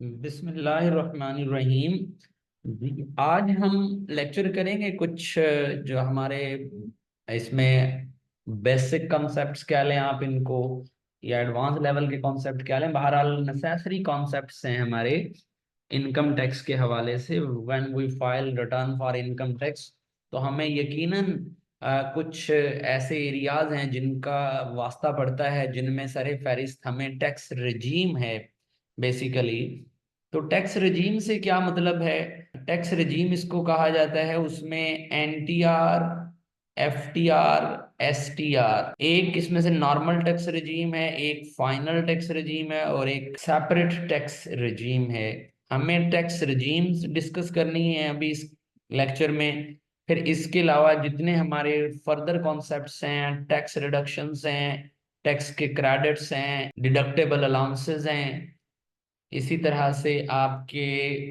बिस्मिल्लाहिर्रहमानिर्रहीम। आज हम लेक्चर करेंगे कुछ जो हमारे इसमें बेसिक कॉन्सेप्ट्स क्या लें आप इनको, या एडवांस लेवल के कॉन्सेप्ट क्या लें। बहरहाल नेसेसरी कॉन्सेप्ट्स हैं हमारे इनकम टैक्स के हवाले से। When we file return for income tax, तो हमें यकीनन कुछ ऐसे एरियाज हैं जिनका वास्ता पड़ता है, जिनमें सरे फहरिस्त हमें टैक्स रजीम है बेसिकली। तो टैक्स रजीम से क्या मतलब है? टैक्स रजीम इसको कहा जाता है, उसमें एनटीआर, एफटीआर, एसटीआर, एक इसमें से नॉर्मल टैक्स रजीम है, एक फाइनल टैक्स रजीम है और एक सेपरेट टैक्स रजीम है। हमें टैक्स रजीम्स डिस्कस करनी है अभी इस लेक्चर में। फिर इसके अलावा जितने हमारे फर्दर कॉन्सेप्ट्स हैं, टैक्स रिडक्शंस हैं, टैक्स के क्रेडिट्स हैं, डिडक्टेबल अलाउंसेस हैं, इसी तरह से आपके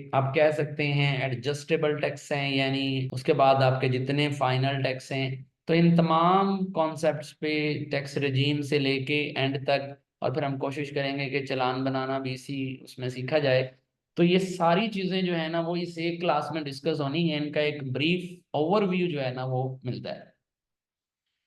आप कह सकते हैं एडजस्टेबल टैक्स हैं, यानी उसके बाद आपके जितने फाइनल टैक्स हैं। तो इन तमाम कॉन्सेप्ट्स पे टैक्स रजीम से लेके एंड तक, और फिर हम कोशिश करेंगे कि चालान बनाना भी इसी उसमें सीखा जाए। तो ये सारी चीजें जो है ना वो इस एक क्लास में डिस्कस होनी है, इनका एक ब्रीफ ओवरव्यू जो है ना वो मिलता है।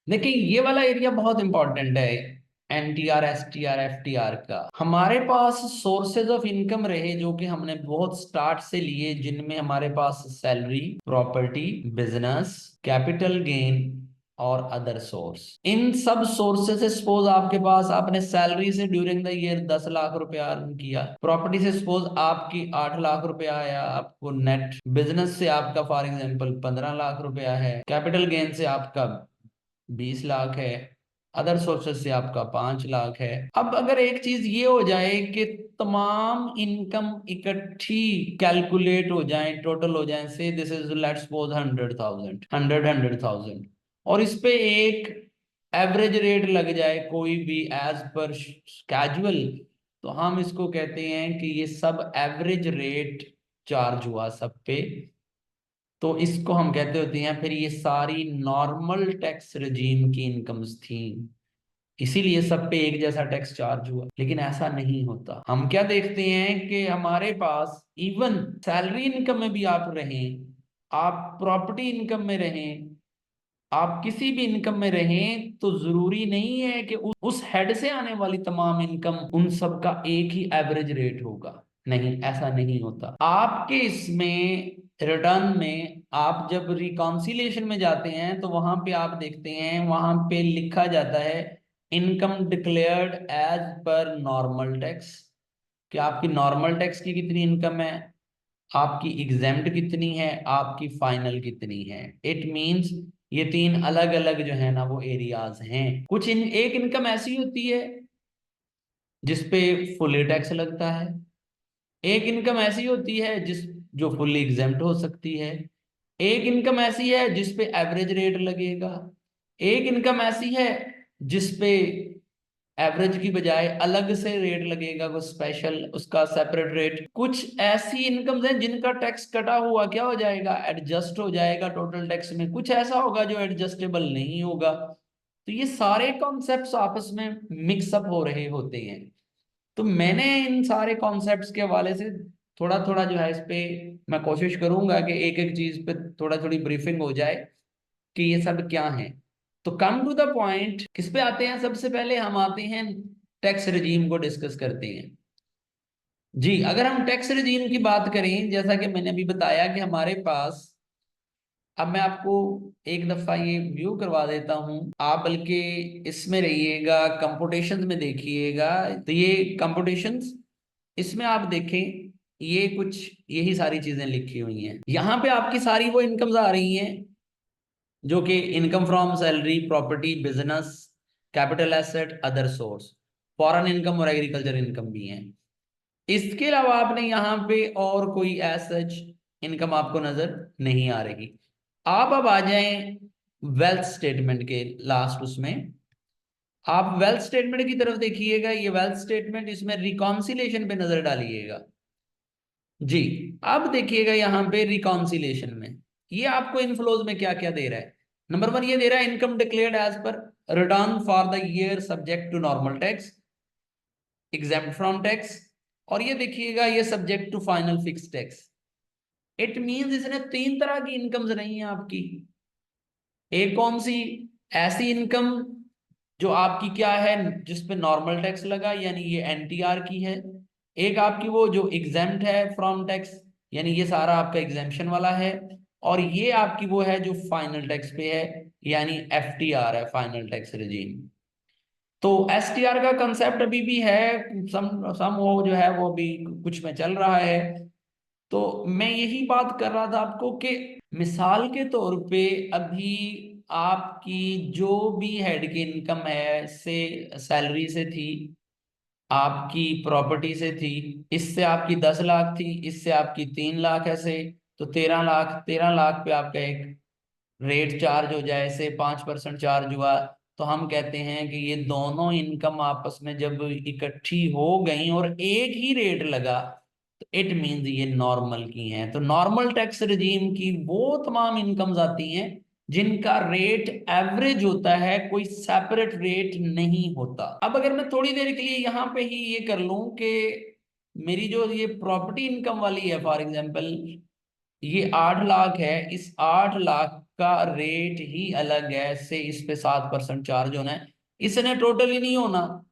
देखिए ये वाला एरिया बहुत इंपॉर्टेंट है, एनटीआर, एसटीआर, एफटीआर का। हमारे पास सोर्सेज ऑफ इनकम रहे जो कि हमने बहुत स्टार्ट से लिए, जिनमें हमारे पास salary, property, business, capital gain और अदर सोर्स। इन सब सोर्सेज से सपोज आपके पास, आपने सैलरी से ड्यूरिंग द ईयर 10 लाख रुपया अर्न किया, प्रॉपर्टी से सपोज आपकी 8 लाख रुपया आया आपको नेट, बिजनेस से आपका फॉर एग्जांपल 15 लाख रुपया है, कैपिटल गेन से आपका 20 लाख है, अदर सोर्सेस से आपका 5 लाख है। अब अगर एक चीज ये हो जाए कि तमाम इनकम इकट्ठी कैलकुलेट हो जाए, टोटल हो जाए, से दिस इज लेट्स सपोज 100,000, 100,000, और इस पे एक एवरेज रेट लग जाए कोई भी एज पर कैजुअल, तो हम इसको कहते हैं कि ये सब एवरेज रेट चार्ज हुआ सब पे। तो इसको हम कहते होते हैं फिर ये सारी नॉर्मल टैक्स रजीम की इनकम्स थी, इसीलिए सब पे एक जैसा टैक्स चार्ज हुआ। लेकिन ऐसा नहीं होता। हम क्या देखते हैं कि हमारे पास इवन सैलरी इनकम में भी आप रहें, आप प्रॉपर्टी इनकम में रहें, आप किसी भी इनकम में रहें, तो जरूरी नहीं है कि उस हेड से आने वाली तमाम इनकम उन सब का एक ही एवरेज रेट होगा। नहीं, ऐसा नहीं होता। आपके इसमें रिटर्न में आप जब रिकॉन्सिलिएशन में जाते हैं तो वहां पे आप देखते हैं, वहां पे लिखा जाता है income declared as per normal tax, कि आपकी नॉर्मल टैक्स की कितनी इनकम है, आपकी एग्जेम्प्ट कितनी है, आपकी फाइनल कितनी है। इट मींस ये तीन अलग अलग जो है ना वो एरियाज हैं। कुछ एक इनकम ऐसी होती है जिसपे फुली टैक्स लगता है, एक इनकम ऐसी होती है जिस जो फुल्ली एग्जेम्प्ट हो सकती है, एक इनकम ऐसी है जिसपे एवरेज रेट लगेगा, एक इनकम ऐसी है जिसपे एवरेज की बजाय अलग से रेट लगेगा, कोई स्पेशल उसका सेपरेट रेट। कुछ ऐसी इनकम्स हैं जिनका टैक्स कटा हुआ क्या हो जाएगा, एडजस्ट हो जाएगा टोटल टैक्स में। कुछ ऐसा होगा जो एडजस्टेबल नहीं होगा। तो ये सारे कॉन्सेप्ट्स आपस में मिक्सअप हो रहे होते हैं। तो मैंने इन सारे कॉन्सेप्ट्स के हवाले से थोड़ा थोड़ा जो है इस पे मैं कोशिश करूंगा कि एक एक चीज पे थोड़ा थोड़ी ब्रीफिंग हो जाए कि ये सब क्या है। तो कम टू द पॉइंट, किस पे आते हैं? सबसे पहले हम आते हैं टैक्स रजीम को डिस्कस करते हैं। जी, अगर हम टैक्स रजीम की बात करें, जैसा कि मैंने अभी बताया कि हमारे पास, अब मैं आपको एक दफा ये व्यू करवा देता हूं, आप बल्कि इसमें रहिएगा, कंप्यूटेशंस में देखिएगा। तो ये कंप्यूटेशंस, इसमें आप देखें, ये कुछ यही सारी चीजें लिखी हुई हैं। यहाँ पे आपकी सारी वो इनकम्स आ रही हैं जो कि income from salary, property, business, capital asset, other source, foreign income और एग्रीकल्चर इनकम भी हैं। इसके अलावा आपने यहाँ पे और कोई एज सच इनकम आपको नजर नहीं आ रही। आप अब आ जाएं वेल्थ स्टेटमेंट के लास्ट उसमें, आप वेल्थ स्टेटमेंट की तरफ देखिएगा। ये वेल्थ स्टेटमेंट, इसमें रिकॉन्सिलेशन पे नजर डालिएगा। जी, अब देखिएगा यहाँ पे रिकॉन्सिलेशन में ये आपको इनफ्लोज में क्या क्या दे रहा है। नंबर वन ये दे रहा है income declared as per return for the year subject to normal tax, exempt from tax, और ये देखिएगा ये subject to final fix tax. It means इसने 3 तरह की इनकम्स रही हैं आपकी। एक कौन सी? ऐसी इनकम जो आपकी क्या है, जिसपे नॉर्मल टैक्स लगा, यानी ये एनटीआर की है। एक आपकी वो जो एग्जेम्प्ट है फ्रॉम टैक्स, यानी ये सारा आपका एग्जेम्पशन वाला है। और ये आपकी वो है जो फाइनल टैक्स पे है, यानी एफटीआर है, फाइनल टैक्स रिजीम। तो एसटीआर का कंसेप्ट अभी भी है, सम वो जो है वो भी कुछ में चल रहा है। तो मैं यही बात कर रहा था आपको कि मिसाल के तौर पे अभी आपकी जो भी हेड की इनकम है, से सैलरी से थी, आपकी प्रॉपर्टी से थी, इससे आपकी 10 लाख थी, इससे आपकी 3 लाख ऐसे, तो 13 लाख, 13 लाख पे आपका एक रेट चार्ज हो जाए, से 5% चार्ज हुआ। तो हम कहते हैं कि ये दोनों इनकम आपस में जब इकट्ठी हो गई और एक ही रेट लगा, तो इट मींस ये नॉर्मल की हैं। तो नॉर्मल टैक्स रिजीम की वो तमाम इनकम्स आती हैं जिनका रेट एवरेज होता है, कोई सेपरेट रेट नहीं होता। अब अगर मैं थोड़ी देर के लिए यहाँ पे ही ये कर लूं कि मेरी जो ये प्रॉपर्टी इनकम वाली है, फॉर एग्जांपल ये 8 लाख है, इस 8 लाख का रेट ही अलग है, से इस पे 7% चार्ज होना है। इसने टोटल ही नहीं होना,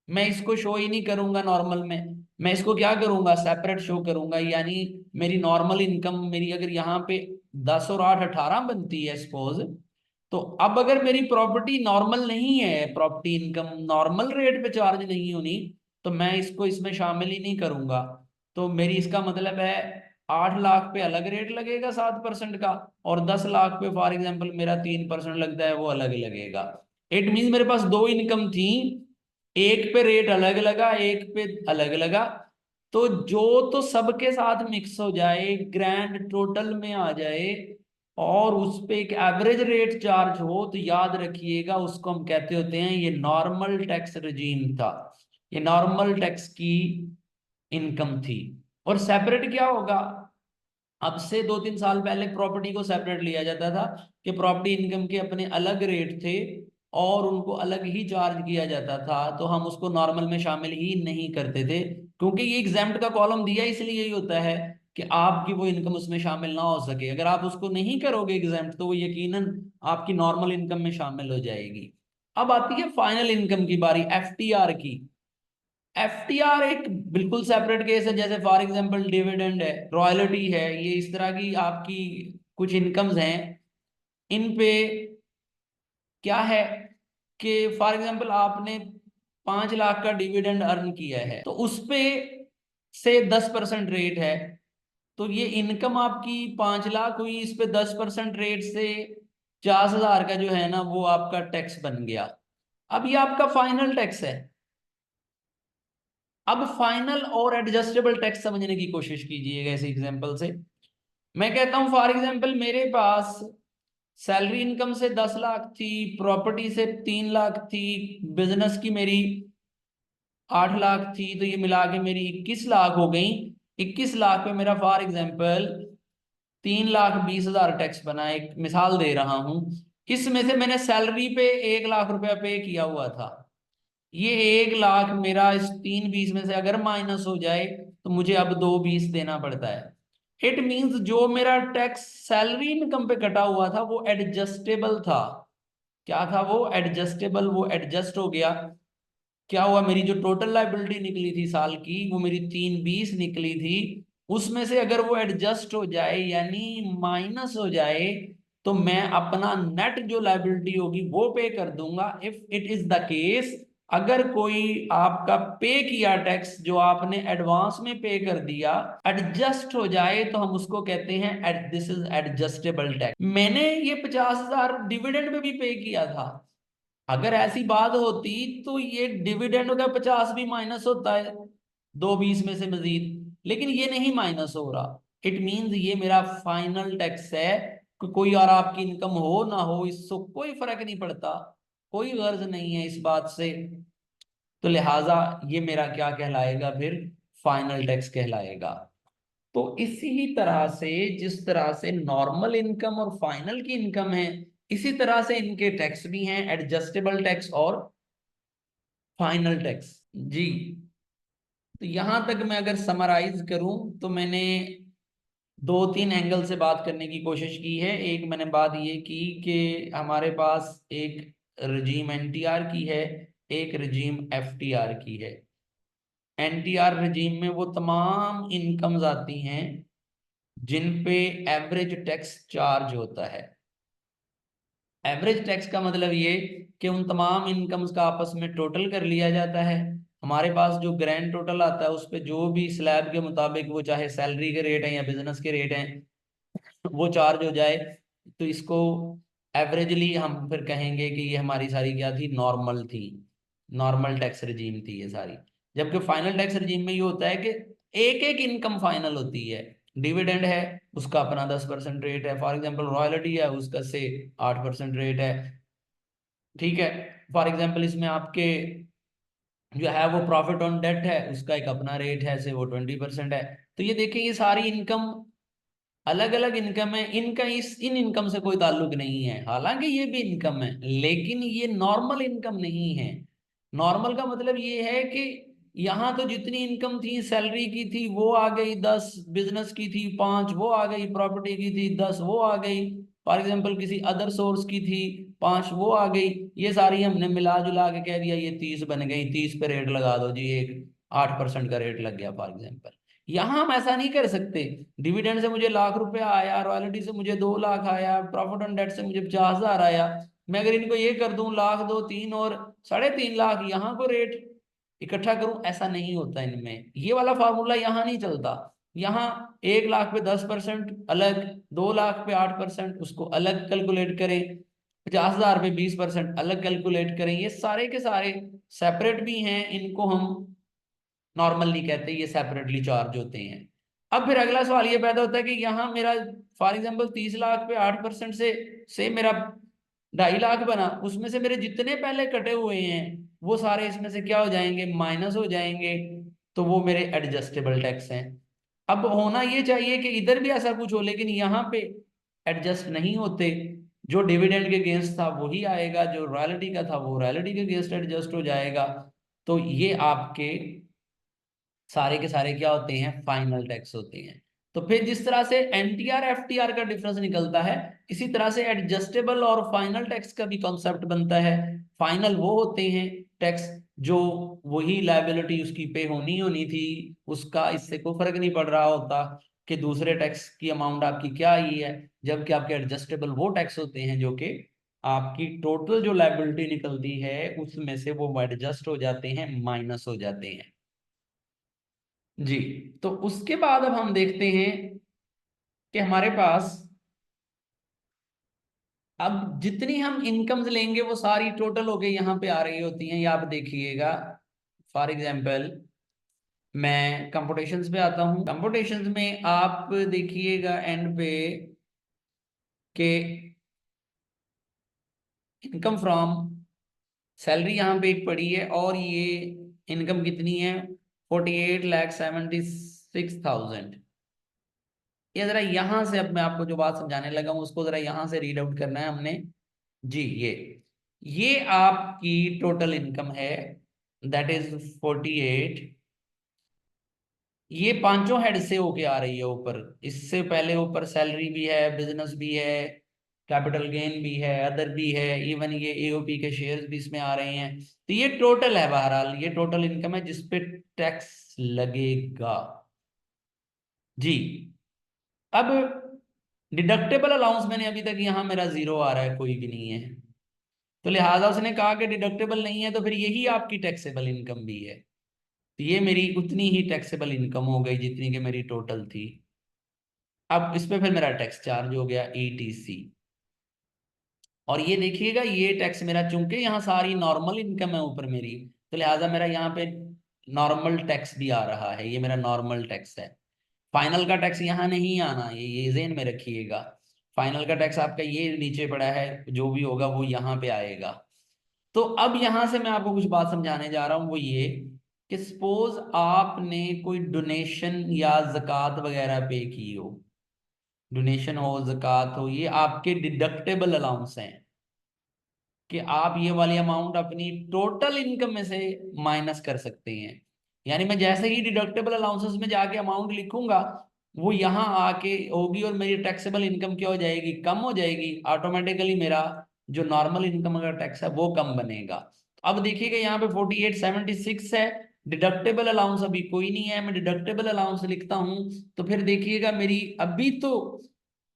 मैं इसको शो ही नहीं करूंगा नॉर्मल में, मैं इसको क्या करूंगा, सेपरेट शो करूंगा। यानी मेरी नॉर्मल इनकम, मेरी अगर यहाँ पे 10 और 8 18 बनती है सपोज, तो अब अगर मेरी प्रॉपर्टी नॉर्मल नहीं है, प्रॉपर्टी इनकम नॉर्मल रेट पे चार्ज नहीं होनी, तो मैं इसको इसमें शामिल ही नहीं करूंगा। तो मेरी इसका मतलब है 8 लाख पे अलग रेट लगेगा 7% का, और 10 लाख पे फॉर एग्जाम्पल मेरा 3% लगता है, वो अलग लगेगा। इट मीन मेरे पास दो इनकम थी, एक पे रेट अलग लगा, एक पे अलग लगा। तो जो तो सबके साथ मिक्स हो जाए, ग्रैंड टोटल में आ जाए, और उस पे एक एवरेज रेट चार्ज हो, तो याद रखिएगा उसको हम कहते होते हैं ये नॉर्मल टैक्स रिजीम था, ये नॉर्मल टैक्स की इनकम थी। और सेपरेट क्या होगा? अब से 2-3 साल पहले प्रॉपर्टी को सेपरेट लिया जाता था कि प्रॉपर्टी इनकम के अपने अलग रेट थे और उनको अलग ही चार्ज किया जाता था, तो हम उसको नॉर्मल में शामिल ही नहीं करते थे, क्योंकि ये एग्जाम्प्ट का कॉलम दिया इसलिए यही होता है कि आपकी वो इनकम उसमें शामिल ना हो सके। अगर आप उसको नहीं करोगे एग्जाम्प्ट, तो वो यकीनन आपकी नॉर्मल इनकम में शामिल हो जाएगी। अब आती है फाइनल इनकम की बारी, एफटीआर की। एफटीआर एक बिल्कुल सेपरेट केस है, जैसे फॉर एग्जांपल डिविडेंड है, रॉयल्टी है, ये इस तरह की आपकी कुछ इनकम्स हैं। इन पे क्या है कि फॉर एग्जांपल आपने 5 लाख का डिविडेंड अर्न किया है, तो उस पे से 10% रेट है, तो ये इनकम आपकी 5 लाख हुई, इस पे 10% रेट से 50,000 का जो है ना, वो आपका टैक्स बन गया। अब ये आपका फाइनल टैक्स है। अब फाइनल और एडजस्टेबल टैक्स समझने की कोशिश कीजिएगा इस एग्जांपल से। मैं कहता हूं फॉर एग्जांपल मेरे पास सैलरी इनकम से 10 लाख थी, प्रॉपर्टी से 3 लाख थी, बिजनेस की मेरी 8 लाख थी, तो ये मिला के मेरी 21 लाख हो गई। 21 लाख पे मेरा फॉर एग्जांपल 3,20,000 टैक्स बना, एक मिसाल दे रहा हूं। इसमें से मैंने सैलरी पे 1 लाख रुपया पे किया हुआ था। ये 1 लाख मेरा इस 320 में से अगर माइनस हो जाए, तो मुझे अब 220 देना पड़ता है। इट मींस जो मेरा टैक्स सैलरी इनकम पे कटा हुआ था वो एडजस्टेबल था। क्या था वो? एडजस्टेबल, वो एडजस्ट हो गया। क्या हुआ, मेरी जो टोटल लाइबिलिटी निकली थी साल की, वो मेरी 320 निकली थी, उसमें से अगर वो एडजस्ट हो जाए यानी माइनस हो जाए, तो मैं अपना नेट जो लाइबिलिटी होगी वो पे कर दूंगा। If it is the case, अगर कोई आपका पे किया टैक्स जो आपने एडवांस में पे कर दिया एडजस्ट हो जाए, तो हम उसको कहते हैं दिस इज एडजस्टेबल टैक्स। मैंने ये 50,000 डिविडेंड में भी पे किया था, अगर ऐसी बात होती तो ये डिविडेंड का 50 भी माइनस होता है 220 में से मजीद, लेकिन ये नहीं माइनस हो रहा। इट मींस ये मेरा फाइनल टैक्स है कि कोई और आपकी इनकम हो ना हो, इससे कोई फर्क नहीं पड़ता, कोई गर्ज नहीं है इस बात से। तो लिहाजा ये मेरा क्या कहलाएगा फिर? फाइनल टैक्स कहलाएगा। तो इसी तरह से, जिस तरह से नॉर्मल इनकम और फाइनल की इनकम है, इसी तरह से इनके टैक्स भी हैं, एडजस्टेबल टैक्स और फाइनल टैक्स। जी। तो यहां तक मैं अगर समराइज करूं तो मैंने दो तीन एंगल से बात करने की कोशिश की है। एक मैंने बात ये की कि हमारे पास एक रजीम एनटीआर की है, एक रजीम एफटीआर की है। एनटीआर रजीम में वो तमाम इनकम्स आती हैं जिन पे एवरेज टैक्स चार्ज होता है। एवरेज टैक्स का मतलब ये कि उन तमाम इनकम्स का आपस में टोटल कर लिया जाता है। हमारे पास जो ग्रैंड टोटल आता है उस पे जो भी स्लैब के मुताबिक, वो चाहे सैलरी के रेट हैं या बिजनेस के रेट हैं, वो चार्ज हो जाए। तो इसको एवरेजली हम फिर कहेंगे कि ये हमारी सारी क्या थी, नॉर्मल थी, नॉर्मल टैक्स रिजीम थी ये सारी। जबकि फाइनल टैक्स रिजीम में ये होता है कि एक एक इनकम फाइनल होती है। डिविडेंड है, उसका अपना 10% रेट है। फॉर एग्जाम्पल रॉयल्टी है, उसका से 8% रेट है। ठीक है। फॉर एग्जाम्पल इसमें आपके जो है वो प्रॉफिट ऑन डेट है, उसका एक अपना रेट है, से वो 20% है। तो ये देखिए, ये सारी इनकम अलग अलग इनकम है। इनका इन इनकम से कोई ताल्लुक नहीं है, हालांकि ये भी इनकम है, लेकिन ये नॉर्मल इनकम नहीं है। नॉर्मल का मतलब ये है कि यहाँ तो जितनी इनकम थी सैलरी की थी वो आ गई 10, बिजनेस की थी 5 वो आ गई, प्रॉपर्टी की थी 10 वो आ गई, फॉर एग्जाम्पल किसी अदर सोर्स की थी 5 वो आ गई। ये सारी हमने मिला जुला के कह दिया ये 30 बन गई, 30 पे रेट लगा दो जी, एक 8% का रेट लग गया फॉर एग्जाम्पल। यहाँ हम ऐसा नहीं कर सकते। डिविडेंड से मुझे ₹1,00,000 आया, रॉयल्टी से मुझे 2 लाख आया, प्रॉफिट ऑन डेट से मुझे 50,000 आया। मैं अगर इनको ये कर दूं लाख दो तीन और 3.5 लाख यहाँ को रेट इकट्ठा करूं, ऐसा नहीं होता इनमें। ये वाला फार्मूला यहाँ नहीं चलता। यहाँ 1 लाख पे 10% अलग, 2 लाख पे 8% उसको अलग कैलकुलेट करें, 50,000 पे 20% अलग कैलकुलेट करें। ये सारे के सारे सेपरेट भी हैं, इनको हम नॉर्मल नहीं कहते, ये सेपरेटली चार्ज होते हैं। अब फिर अगला सवाल ये पैदा होता है कि यहाँ मेरा फॉर एग्जांपल 30 लाख पे 8% से मेरा 2.5 लाख बना, उसमें से मेरे जितने पहले कटे हुए हैं वो सारे इसमें से क्या हो जाएंगे, माइनस हो जाएंगे। तो वो मेरे एडजस्टेबल टैक्स हैं। अब होना ये चाहिए कि इधर भी ऐसा कुछ हो, लेकिन यहाँ पे एडजस्ट नहीं होते। जो डिविडेंड के अगेंस्ट था वही आएगा, जो रॉयल्टी का था वो रॉयल्टी के अगेंस्ट एडजस्ट हो जाएगा। तो ये आपके सारे के सारे क्या होते हैं, फाइनल टैक्स होते हैं। तो फिर जिस तरह से एनटीआर एफटीआर का डिफरेंस निकलता है, इसी तरह से एडजस्टेबल और फाइनल टैक्स का भी कॉन्सेप्ट बनता है। फाइनल वो होते हैं टैक्स जो वही लायबिलिटी उसकी पे होनी होनी थी, उसका इससे कोई फर्क नहीं पड़ रहा होता कि दूसरे टैक्स की अमाउंट आपकी क्या आई है। जबकि आपके एडजस्टेबल वो टैक्स होते हैं जो कि आपकी टोटल जो लायबिलिटी निकलती है उसमें से वो एडजस्ट हो जाते हैं, माइनस हो जाते हैं। जी। तो उसके बाद अब हम देखते हैं कि हमारे पास अब जितनी हम इनकम्स लेंगे वो सारी टोटल होके यहाँ पे आ रही होती हैं, ये आप देखिएगा। फॉर एग्जांपल मैं कंप्यूटेशंस पे आता हूँ। कंप्यूटेशंस में आप देखिएगा एंड पे कि इनकम फ्रॉम सैलरी यहाँ पे एक पड़ी है, और ये इनकम कितनी है, 48,76,000। ये जरा यहां से, अब मैं आपको जो बात समझाने लगा हूं उसको जरा यहां से रीड आउट करना है हमने। जी, ये आपकी टोटल इनकम है, दैट इज 48। ये पांचों हेड से होके आ रही है ऊपर। इससे पहले ऊपर सैलरी भी है, बिजनेस भी है, कैपिटल गेन भी है, अदर भी है, इवन ये एओपी के शेयर्स भी इसमें आ रहे हैं। तो ये टोटल है, बहरहाल ये टोटल इनकम है जिसपे टैक्स लगेगा। जी। अब डिडक्टेबल अलाउंस मैंने अभी तक यहाँ मेरा जीरो आ रहा है, कोई भी नहीं है। तो लिहाजा उसने कहा कि डिडक्टेबल नहीं है, तो फिर यही आपकी टैक्सेबल इनकम भी है। तो ये मेरी उतनी ही टैक्सेबल इनकम हो गई जितनी कि मेरी टोटल थी। अब इस पे फिर मेरा टैक्स चार्ज हो गया ईटीसी। और ये देखिएगा, ये टैक्स मेरा चूंकि यहाँ सारी नॉर्मल इनकम है ऊपर मेरी, तो लिहाजा मेरा यहाँ पे नॉर्मल टैक्स भी आ रहा है, ये मेरा नॉर्मल टैक्स है। फाइनल का टैक्स यहाँ नहीं आना, ये जेन में रखिएगा। फाइनल का टैक्स आपका ये नीचे पड़ा है, जो भी होगा वो यहाँ पे आएगा। तो अब यहां से मैं आपको कुछ बात समझाने जा रहा हूं, वो ये कि सपोज आपने कोई डोनेशन या जक़ात वगैरह पे की हो, डोनेशन हो, जक़ात हो, ये आपके डिडक्टेबल अलाउंस हैं कि आप ये वाली अमाउंट अपनी टोटल इनकम में से माइनस कर सकते हैं। यानी मैं जैसे ही डिडक्टेबल अलाउंसेस में जाके अमाउंट लिखूंगा वो यहाँ आके होगी और मेरी टैक्सेबल इनकम क्या हो जाएगी, कम हो जाएगी। ऑटोमेटिकली मेरा जो नॉर्मल इनकम का टैक्स है वो कम बनेगा। अब देखिएगा यहाँ पे 4876 है, डिडक्टेबल अलाउंस अभी कोई नहीं है, मैं डिडक्टेबल अलाउंस लिखता हूं तो फिर देखिएगा मेरी अभी तो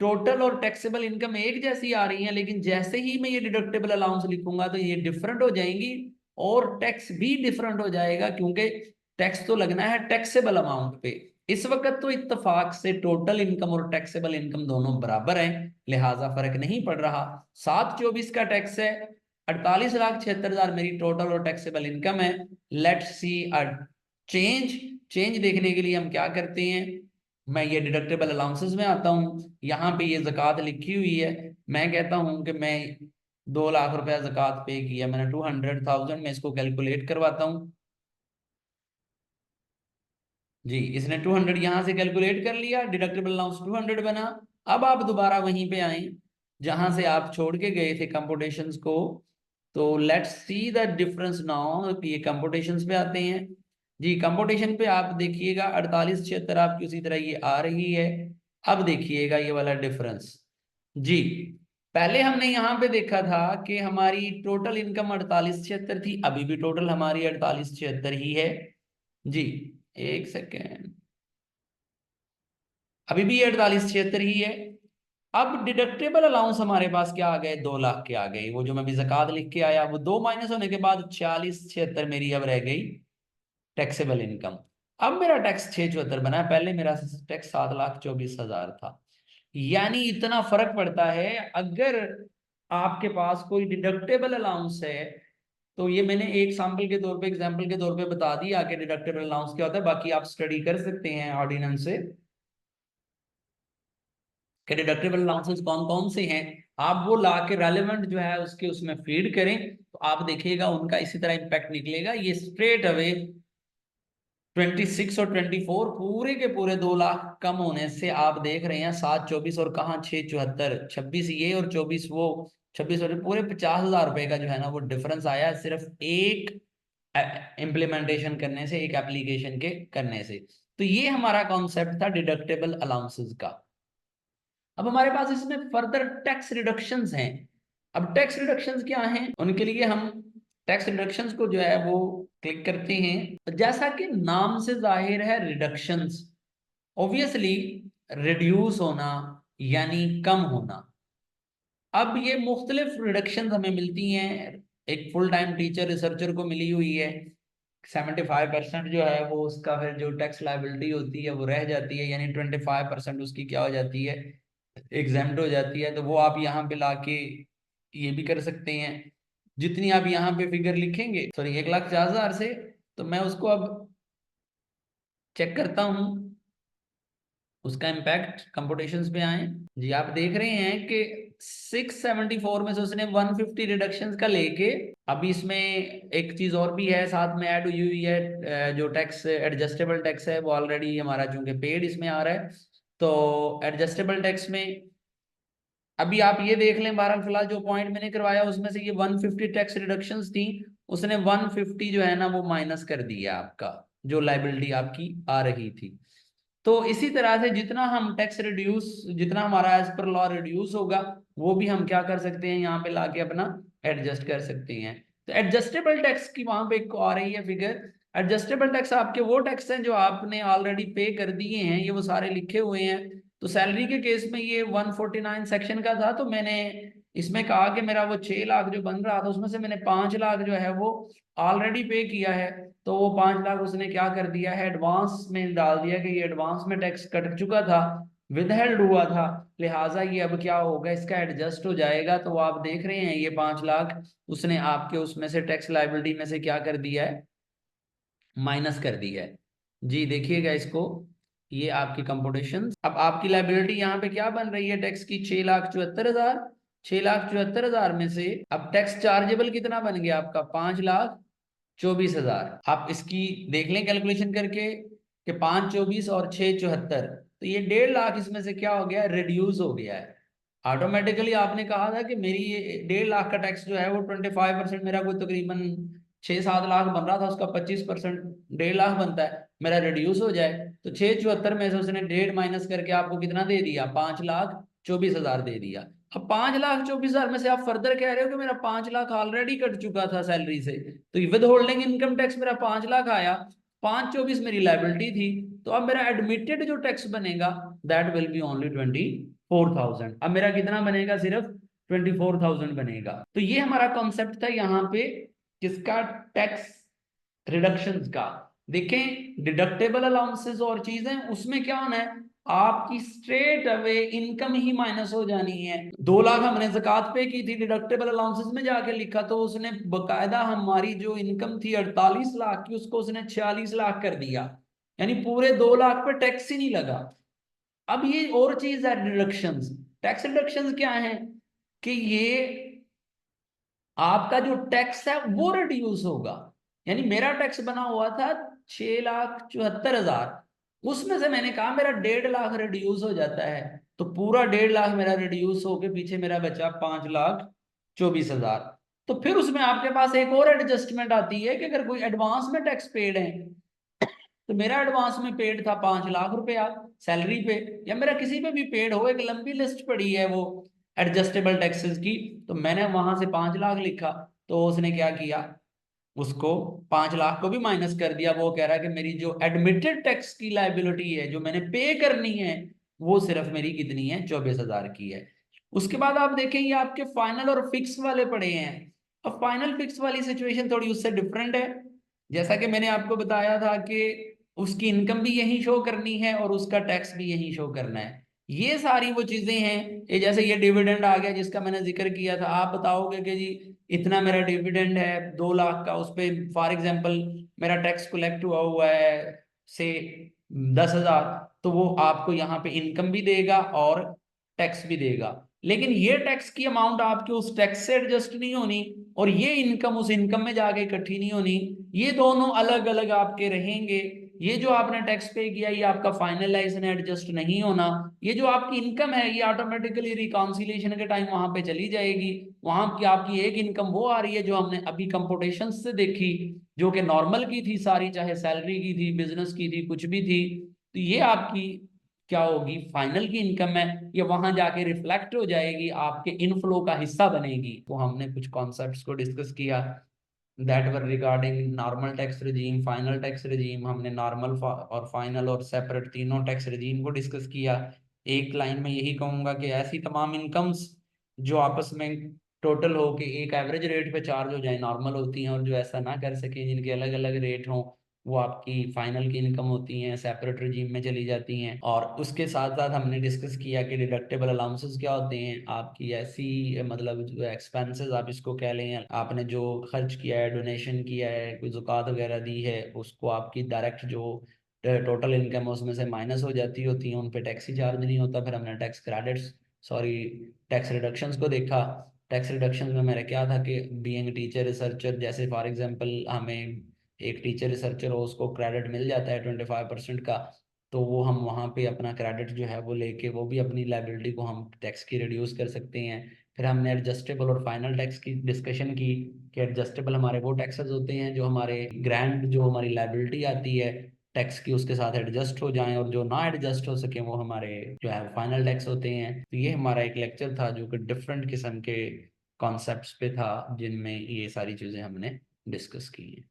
टोटल और टैक्सेबल इनकम एक जैसी आ रही है, लेकिन जैसे ही मैं ये डिडक्टेबल अलाउंस लिखूंगा तो ये डिफरेंट हो जाएंगी और टैक्स भी डिफरेंट हो जाएगा, क्योंकि टैक्स तो लगना है टैक्सेबल अमाउंट पे। इस वक्त तो इत्तेफाक से टोटल इनकम और टैक्सेबल इनकम दोनों बराबर हैं, लिहाजा फर्क नहीं पड़ रहा। 724 का टैक्स है, 48,76,000 मेरी टोटल और टैक्सेबल इनकम है। Let's see a change. Change देखने के लिए हम क्या करते हैं, मैं ये डिडक्टेबल अलाउंसेस में आता हूँ, यहाँ पे ये ज़कात लिखी हुई है, मैं कहता हूँ कि मैं 2 लाख रुपया ज़कात पे किया, मैंने 200,000 में इसको कैलकुलेट करवाता हूँ। जी इसने 200 यहां से कैलकुलेट कर लिया, डिडक्टेबल अलाउंस 200 बना। अब आप दोबारा वहीं पे आए जहां से आप छोड़ के गए थे कंप्यूटेशंस को। तो let's see the difference now, ये कंप्यूटेशंस पे आते हैं। जी कंप्यूटेशन पे आप देखिएगा 4876 आपकी उसी तरह ये आ रही है। अब देखिएगा ये वाला डिफरेंस। जी पहले हमने यहाँ पे देखा था कि हमारी टोटल इनकम 4876 थी, अभी भी टोटल हमारी 4876 ही है। जी एक सेकेंड, अभी भी 4876 ही है। अब डिडक्टेबल अलाउंस हमारे पास क्या आ गए, 2 लाख के आ गए, वो जो मैं भी जकात लिख के आया वो दो माइनस होने के बाद 4676 मेरी अब रह गई टैक्सेबल इनकम। अब मेरा टैक्स 674 बना है, पहले मेरा टैक्स 7,24,000 था। यानी इतना फर्क पड़ता है। अगर आपके पास कोई डिडक्टेबल अलाउंस है तो ये मैंने एक सैंपल के तौर पे, एग्जांपल के तौर पे बता दिया कि डिडक्टेबल अलाउंस क्या होता है, बाकी आप स्टडी कर सकते हैं ऑर्डिनेंस से कि डिडक्टेबल अलाउंसेस कौन कौन से हैं। आप वो ला के रेलेवेंट जो है उसके उसमें फीड करें तो आप देखिएगा उनका इसी तरह इम्पैक्ट निकलेगा। ये स्ट्रेट अवे 26 और 24 पूरे के पूरे 2 लाख कम होने से आप देख रहे हैं 724 और कहाँ 674, 26 ये और 24 वो, 26 और पूरे 50,000 रुपए का जो है ना वो डिफरेंस आया है सिर्फ एक इम्प्लीमेंटेशन करने से, एक एप्लीकेशन के करने से। तो ये हमारा कॉन्सेप्ट था डिडक्टेबल अलाउंसेस का। अब हमारे पास इसमें फर्दर टैक्स रिडक्शंस हैं। अब टैक्स रिडक्शंस क्या हैं, उनके लिए हम टैक्स रिडक्शंस को जो है वो क्लिक करते हैं। जैसा कि नाम से जाहिर है रिडक्शंस, ऑब्वियसली रिड्यूस होना यानी कम होना। अब ये मुख्तलिफ रिडक्शंस हमें मिलती हैं। एक फुल टाइम टीचर रिसर्चर को मिली हुई है, 75% जो है वो उसका फिर जो टैक्स लाइबिलिटी होती है वो रह जाती है, यानी 25% उसकी क्या हो जाती है, एग्जाम्प्ट हो जाती है। तो वो आप यहाँ पे लाके ये भी कर सकते हैं। जितनी आप यहाँ पे फिगर लिखेंगे, सॉरी 1,50,000 से, तो मैं उसको अब चेक करता हूँ उसका इम्पैक्ट कंप्यूटेशंस पे आए। जी आप देख रहे हैं कि 674 में से उसने 150 रिडक्शंस का लेके, अभी इसमें एक चीज और भी है साथ में ऐड हुई हुई है, जो टैक्स एडजस्टेबल टैक्स है वो ऑलरेडी हमारा चूंकि पेड इसमें आ रहा है। तो एडजस्टेबल टैक्स में अभी आप ये देख लें, बहरहाल फिलहाल जो पॉइंट मैंने करवाया उसमें से ये 150 टैक्स रिडक्शंस थी, उसने 150 जो है ना वो माइनस कर दिया आपका, जो लाइबिलिटी आपकी आ रही थी। तो इसी तरह से जितना हम टैक्स रिड्यूस, जितना हमारा एज पर लॉ रिड्यूस होगा वो भी हम क्या कर सकते हैं, यहाँ पे लाके अपना एडजस्ट कर सकते हैं। तो एडजस्टेबल टैक्स की वहां पे एक आ रही है फिगर। एडजस्टेबल टैक्स आपके वो टैक्स हैं जो आपने ऑलरेडी पे कर दिए हैं, ये वो सारे लिखे हुए हैं। तो सैलरी के केस में ये 149 सेक्शन का था, तो मैंने इसमें कहा कि मेरा वो 6 लाख जो बन रहा था उसमें से मैंने 5 लाख जो है वो ऑलरेडी पे किया है। तो वो 5 लाख उसने क्या कर दिया है, एडवांस में डाल दिया कि ये एडवांस में टैक्स कट चुका था, विदहेल्ड हुआ था, लिहाजा ये अब क्या होगा, इसका एडजस्ट हो जाएगा। तो आप देख रहे हैं ये 5 लाख उसने आपके उसमें से टैक्स लाइबिलिटी में से क्या कर दिया है, माइनस कर दिया है। जी देखिएगा इसको, ये आपकी कंप्यूटेशन। अब आपकी लाइबिलिटी यहाँ पे क्या बन रही है टैक्स की, 6,74,000। 6,74,000 में से अब टैक्स चार्जेबल कितना बन गया आपका, 5,24,000। आप इसकी देख लें कैलकुलेशन करके कि 524 और 674, तो ये 1.5 लाख इसमें से क्या हो गया, रिड्यूस हो गया है ऑटोमेटिकली। आपने कहा था कि मेरी ये 1.5 लाख का टैक्स जो है वो 25% मेरा कोई तकरीबन 6-7 लाख बन रहा था उसका 25% 1.5 लाख बनता है, मेरा रिड्यूस हो जाए, तो 674 में से उसने 1.5 माइनस करके आपको कितना दे दिया, 5,24,000 दे दिया। अब 5,24,000 में से आप फर्दर कह रहे हो कि मेरा 5 लाख ऑलरेडी कट चुका था सैलरी से, तो विद होल्डिंग इनकम टैक्स मेरा 5 लाख आया, 524 मेरी लाइबिलिटी थी, तो अब मेरा एडमिटेड जो टैक्स बनेगा दैट विल बी ओनली 24,000। अब मेरा कितना बनेगा, सिर्फ 24,000 बनेगा। तो ये हमारा कॉन्सेप्ट था यहाँ पे किसका, टैक्स रिडक्शंस का। देखें डिडक्टेबल अलाउंसेस और चीजें, उसमें क्या होना है, आपकी स्ट्रेट अवे इनकम ही माइनस हो जानी है। 2 लाख हमने ज़कात पे की थी, डिडक्टेबल अलाउंसेस में जाके लिखा तो उसने बकायदा हमारी जो इनकम थी 48 लाख की, उसको उसने 46 लाख कर दिया, यानी पूरे 2 लाख पे टैक्स ही नहीं लगा। अब ये और चीज है डिडक्शंस। टैक्स डिडक्शंस क्या है कि ये आपका जो टैक्स है वो रिड्यूस होगा, यानी मेरा टैक्स बना हुआ था 6,74,000, उसमें से मैंने कहा मेरा 1.5 लाख रिड्यूस हो जाता है, तो पूरा 1.5 लाख मेरा रिड्यूस होके पीछे मेरा बचा 5,24,000। तो फिर उसमें आपके पास एक और एडजस्टमेंट आती है कि अगर कोई एडवांस में टैक्स पेड है, तो मेरा एडवांस में पेड था 5 लाख रुपया सैलरी पे, या मेरा किसी पे भी पेड हो, एक लंबी लिस्ट पड़ी है वो एडजस्टेबल टैक्सेस की, तो मैंने वहां से 5 लाख लिखा, तो उसने क्या किया, उसको 5 लाख को भी माइनस कर दिया। वो कह रहा है कि मेरी जो एडमिटेड टैक्स की लाइबिलिटी है जो मैंने पे करनी है, वो सिर्फ मेरी कितनी है, 24,000 की है। उसके बाद आप देखें ये आपके फाइनल और फिक्स वाले पड़े हैं। अब फाइनल फिक्स वाली सिचुएशन थोड़ी उससे डिफरेंट है। जैसा कि मैंने आपको बताया था कि उसकी इनकम भी यही शो करनी है और उसका टैक्स भी यही शो करना है। ये सारी वो चीजें हैं, ये जैसे ये डिविडेंड आ गया जिसका मैंने जिक्र किया था, आप बताओगे कि जी इतना मेरा डिविडेंड है 2 लाख का, उस पे फॉर एग्जांपल मेरा टैक्स कलेक्ट हुआ हुआ है से 10,000, तो वो आपको यहाँ पे इनकम भी देगा और टैक्स भी देगा। लेकिन ये टैक्स की अमाउंट आपकी उस टैक्स से एडजस्ट नहीं होनी, और ये इनकम उस इनकम में जाके इकट्ठी नहीं होनी, ये दोनों अलग अलग आपके रहेंगे। ये जो आपने टैक्स पे किया ये आपका फाइनल है, इसने एडजस्ट नहीं होना। ये जो आपकी इनकम है ये ऑटोमेटिकली रिकॉन्सिलिएशन के टाइम वहां पे चली जाएगी। वहां की आपकी एक इनकम वो आ रही है जो हमने अभी कंपुटेशन से देखी, जो कि नॉर्मल की थी सारी, चाहे सैलरी की थी, बिजनेस की थी, कुछ भी थी, तो ये आपकी क्या होगी, फाइनल की इनकम है, ये वहां जाके रिफ्लेक्ट हो जाएगी, आपके इनफ्लो का हिस्सा बनेगी। तो हमने कुछ कॉन्सेप्ट्स को डिस्कस किया that were regarding normal tax regime, final tax regime. हमने नॉर्मल और फाइनल और सेपरेट तीनों टैक्स रिजीम को डिस्कस किया। एक लाइन में यही कहूंगा कि ऐसी तमाम इनकम्स जो आपस में टोटल हो के एक एवरेज रेट पे चार्ज हो जाए नॉर्मल होती हैं, और जो ऐसा ना कर सके जिनके अलग अलग रेट हों वो आपकी फाइनल की इनकम होती हैं, सेपरेट रिजीम में चली जाती हैं। और उसके साथ साथ हमने डिस्कस किया कि डिडक्टेबल अलाउंसेस क्या होते हैं, आपकी ऐसी मतलब जो एक्सपेंसेस आप इसको कह लें, आपने जो खर्च किया है, डोनेशन किया है, कोई ज़कात वगैरह दी है, उसको आपकी डायरेक्ट जो टोटल इनकम है उसमें से माइनस हो जाती होती है, उन पे टैक्स ही चार्ज नहीं होता। फिर हमने tax credits, sorry tax reductions को देखा। टैक्स रिडक्शन में मेरा क्या था कि बीइंग टीचर रिसर्चर, जैसे फॉर एग्जांपल हमें एक टीचर रिसर्चर हो उसको क्रेडिट मिल जाता है 25% का, तो वो हम वहाँ पे अपना क्रेडिट जो है वो लेके वो भी अपनी लाइबिलिटी को हम टैक्स की रिड्यूस कर सकते हैं। फिर हमने एडजस्टेबल और फाइनल टैक्स की डिस्कशन की कि एडजस्टेबल हमारे वो टैक्सेस होते हैं जो हमारे ग्रैंड जो हमारी लाइबिलिटी आती है टैक्स की उसके साथ एडजस्ट हो जाएं, और जो ना एडजस्ट हो सके वो हमारे जो है फाइनल टैक्स होते हैं। तो ये हमारा एक लेक्चर था जो कि डिफरेंट किस्म के कॉन्सेप्ट्स पे था जिनमें ये सारी चीज़ें हमने डिस्कस की हैं।